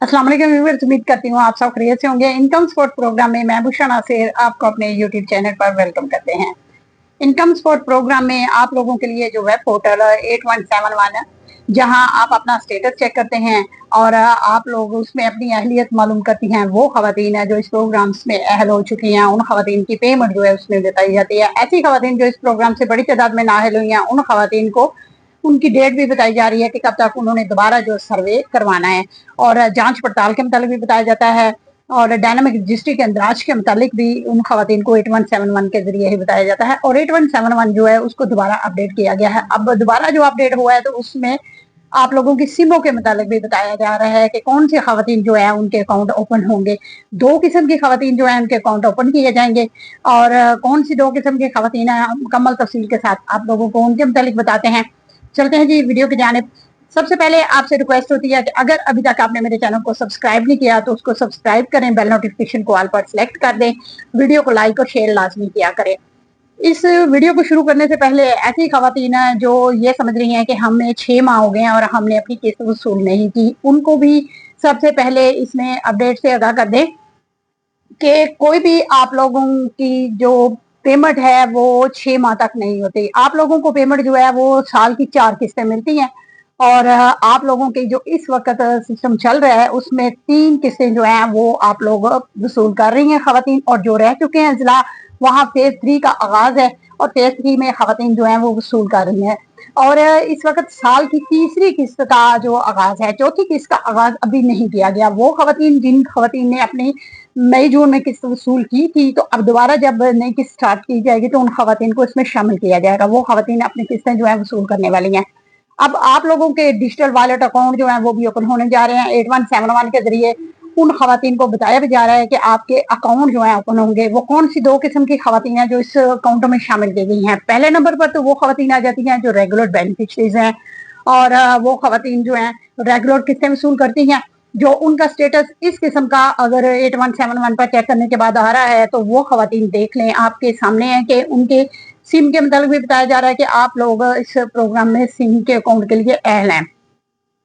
अस्सलाम वालेकुम व्यूअर्स, उम्मीद करती हूँ आप सब खैरियत से होंगे। इनकम सपोर्ट प्रोग्राम में मैं भूषण नासिर आपको अपने यूट्यूब चैनल पर वेलकम करते हैं। इनकम सपोर्ट प्रोग्राम में आप लोगों के लिए जो वेब पोर्टल 8171 है, जहां आप अपना स्टेटस चेक करते हैं और आप लोग उसमें अपनी अहलियत मालूम करती हैं। वो खवातीन है जो इस प्रोग्राम्स में अहल हो चुकी हैं, उन खवातीन की पेमेंट जो है उसमें बताई जाती है। ऐसी खवातीन जो इस प्रोग्राम से बड़ी तादाद में नाअहल हुई हैं, उन खवातीन को उनकी डेट भी बताई जा रही है कि कब तक उन्होंने दोबारा जो सर्वे करवाना है, और जांच पड़ताल के मुताबिक भी बताया जाता है, और डायनामिक रजिस्ट्री के अंदराज के मुताबिक भी उन खवातीन को 8171 के जरिए ही बताया जाता है। और 8171 जो है उसको दोबारा अपडेट किया गया है। अब दोबारा जो अपडेट हुआ है तो उसमें आप लोगों की सिमों के मुताबिक भी बताया जा रहा है कि कौन सी खवातीन जो है उनके अकाउंट ओपन होंगे। दो किस्म की खवातीन जो है उनके अकाउंट ओपन किए जाएंगे, और कौन सी दो किस्म की खवातीन है मुकम्मल तफसील के साथ आप लोगों को उनके मुताबिक बताते हैं। चलते हैं जी वीडियो की जानिब। सबसे पहले आपसे रिक्वेस्ट होती है कि अगर अभी तक आपने मेरे चैनल को सब्सक्राइब नहीं किया तो उसको सब्सक्राइब करें, बेल नोटिफिकेशन को ऑल पर सिलेक्ट कर दें, वीडियो को लाइक और शेयर लाजमी किया करें। इस वीडियो को शुरू करने से पहले ऐसी खवातीन है जो ये समझ रही हैं कि हमें 6 माह हो गए हैं और हमने अपनी किस्त वसूल नहीं की, उनको भी सबसे पहले इसमें अपडेट से आगाह कर दें कि कोई भी आप लोगों की जो पेमेंट है वो 6 माह तक नहीं होती। आप लोगों को पेमेंट जो है वो साल की 4 किस्तें मिलती हैं, और आप लोगों की जो इस वक्त सिस्टम चल रहा है उसमें 3 किस्तें जो हैं वो आप लोग वसूल कर रही हैं खवातीन, और जो रह चुके हैं जिला वहाँ फेज 3 का आगाज है और फेज 3 में खवातीन जो है वो वसूल कर रही हैं। और इस वक्त साल की तीसरी किस्त का जो आगाज है, चौथी किस्त का आगाज अभी नहीं किया गया। वो खवातीन जिन खवातीन ने अपनी मई जून में किस्त वसूल की थी, तो अब दोबारा जब नई किस्त स्टार्ट की जाएगी तो उन खवातीन को इसमें शामिल किया जाएगा। वो खवातीन अपनी किस्तें जो है वसूल करने वाली हैं। अब आप लोगों के डिजिटल वॉलेट अकाउंट जो है वो भी ओपन होने जा रहे हैं 8171 के जरिए। उन खवातीन को बताया भी जा रहा है कि आपके अकाउंट जो है ओपन होंगे। वो कौन सी दो किस्म की खवातीन है जो इस अकाउंटों में शामिल की गई हैं। पहले नंबर पर तो वो खवातीन आ जाती हैं जो रेगुलर बेनिफिशरीज हैं, और वो खवातीन जो है रेगुलर किस्तें वसूल करती हैं। जो उनका स्टेटस इस किस्म का अगर 8171 पर चेक करने के बाद आ रहा है तो वो खवातीन देख लें, आपके सामने है कि उनके सिम के मुताबिक भी बताया जा रहा है कि आप लोग इस प्रोग्राम में सिम के अकाउंट के लिए अहल हैं।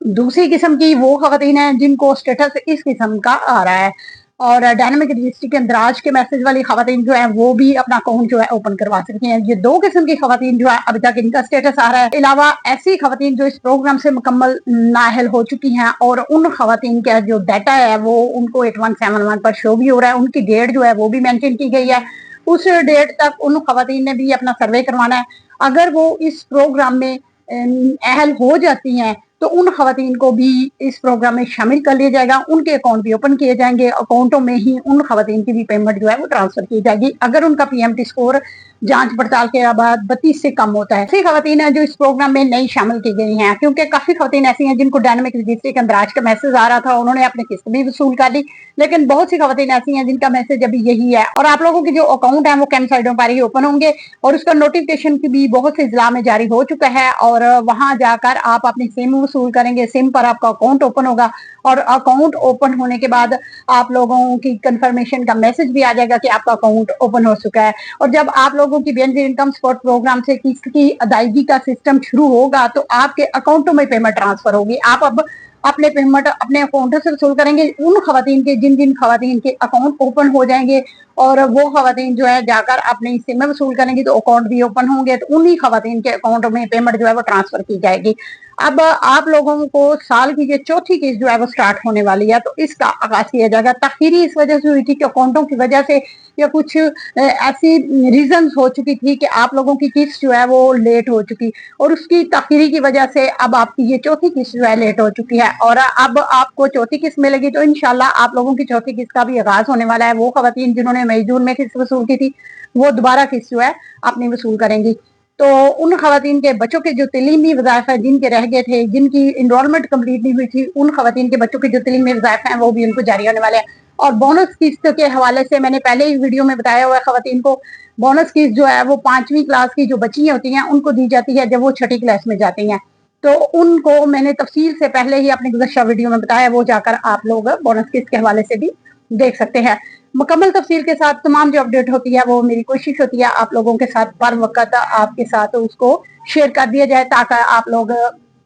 दूसरी किस्म की वो खवातीन है जिनको स्टेटस इस किस्म का आ रहा है, और डायनामिक रजिस्ट्री के अंदराज के मैसेज वाली खवातीन जो है वो भी अपना अकाउंट जो है ओपन करवा सकती हैं। ये दो किस्म की खवातीन जो है अभी तक इनका स्टेटस आ रहा है। अलावा ऐसी खवातीन जो इस प्रोग्राम से मुकम्मल नाअहल हो चुकी हैं और उन खवातीन का जो डाटा है वो उनको 8171 पर शो भी हो रहा है, उनकी डेट जो है वो भी मेंशन की गई है। उस डेट तक उन खवातीन ने भी अपना सर्वे करवाना है। अगर वो इस प्रोग्राम में अहल हो जाती हैं तो उन खवातीन को भी इस प्रोग्राम में शामिल कर लिया जाएगा, उनके अकाउंट भी ओपन किए जाएंगे। अकाउंटों में ही उन खवातीन की भी पेमेंट जो है वो ट्रांसफर की जाएगी अगर उनका पीएमटी स्कोर जांच पड़ताल के बाद 32 से कम होता है। ऐसी खवातीन है जो इस प्रोग्राम में नहीं शामिल की गई हैं, क्योंकि काफी खवातीन ऐसी हैं जिनको डायनामिक रजिस्ट्री के अंदराज का मैसेज आ रहा था, उन्होंने अपनी किस्त भी वसूल कर ली। लेकिन बहुत सी खवातीन ऐसी हैं जिनका मैसेज अभी यही है, और आप लोगों के जो अकाउंट है वो कैम साइडों पर ही ओपन होंगे, और उसका नोटिफिकेशन की भी बहुत से जिला में जारी हो चुका है। और वहां जाकर आप अपनी सिम वसूल करेंगे, सिम पर आपका अकाउंट ओपन होगा, और अकाउंट ओपन होने के बाद आप लोगों की कंफर्मेशन का मैसेज भी आ जाएगा कि आपका अकाउंट ओपन हो चुका है। और जब आप लोगों की बेनजीर इनकम सपोर्ट प्रोग्राम से किस्त की अदायगी का सिस्टम शुरू होगा तो आपके अकाउंटों में पेमेंट ट्रांसफर होगी। आप अब अपने पेमेंट अपने अकाउंट से वसूल करेंगे उन खवातीन के जिन जिन खवातीन के अकाउंट ओपन हो जाएंगे, और वो खवातीन जो है जाकर अपनी सिम में वसूल करेंगी तो अकाउंट भी ओपन होंगे, तो उन्हीं खवातीन के अकाउंट में पेमेंट जो है वो ट्रांसफर की जाएगी। अब आप लोगों को साल की जो चौथी किस्त जो है वो स्टार्ट होने वाली है, तो इसका आगाज किया जाएगा। तखीरी इस वजह से हुई थी कि अकाउंटों की वजह से या कुछ ऐसी रीजंस हो चुकी थी कि आप लोगों की किस्त जो है वो लेट हो चुकी, और उसकी तखीरी की वजह से अब आपकी ये चौथी किस्त जो है लेट हो चुकी है, और अब आपको चौथी किस्त मिलेगी। तो इंशाल्लाह आप लोगों की चौथी किस्त का भी आगाज होने वाला है। वो खवातीन जिन्होंने मई जून में किस्त वसूल की थी वो दोबारा किस्त जो है अपनी वसूल करेंगी। तो उन खवातीन के बच्चों के जो तलीमी वज़ाइफ है जिनके रह गए थे, जिनकी इनरोलमेंट कंप्लीट नहीं हुई थी, उन खवातीन के बच्चों के जो तलीमी वज़ाइफ हैं वो भी उनको जारी होने वाले हैं। और बोनस किस्त के हवाले से मैंने पहले ही वीडियो में बताया हुआ है, खवातीन को बोनस किस्त जो है वो 5वीं क्लास की जो बच्ची होती हैं उनको दी जाती है जब वो 6ठी क्लास में जाती हैं। तो उनको मैंने तफसील से पहले ही अपने गुज़श्ता वीडियो में बताया, वो जाकर आप लोग बोनस किस्त के हवाले से भी देख सकते हैं। मुकम्मल तफसील के साथ तमाम जो अपडेट होती है वो मेरी कोशिश होती है आप लोगों के साथ बर वक्त आपके साथ उसको शेयर कर दिया जाए ताकि आप लोग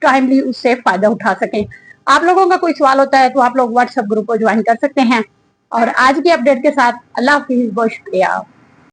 टाइमली उससे फायदा उठा सकें। आप लोगों का कोई सवाल होता है तो आप लोग व्हाट्सएप ग्रुप को ज्वाइन कर सकते हैं। और आज की अपडेट के साथ अल्लाह हाफिज, बहुत शुक्रिया।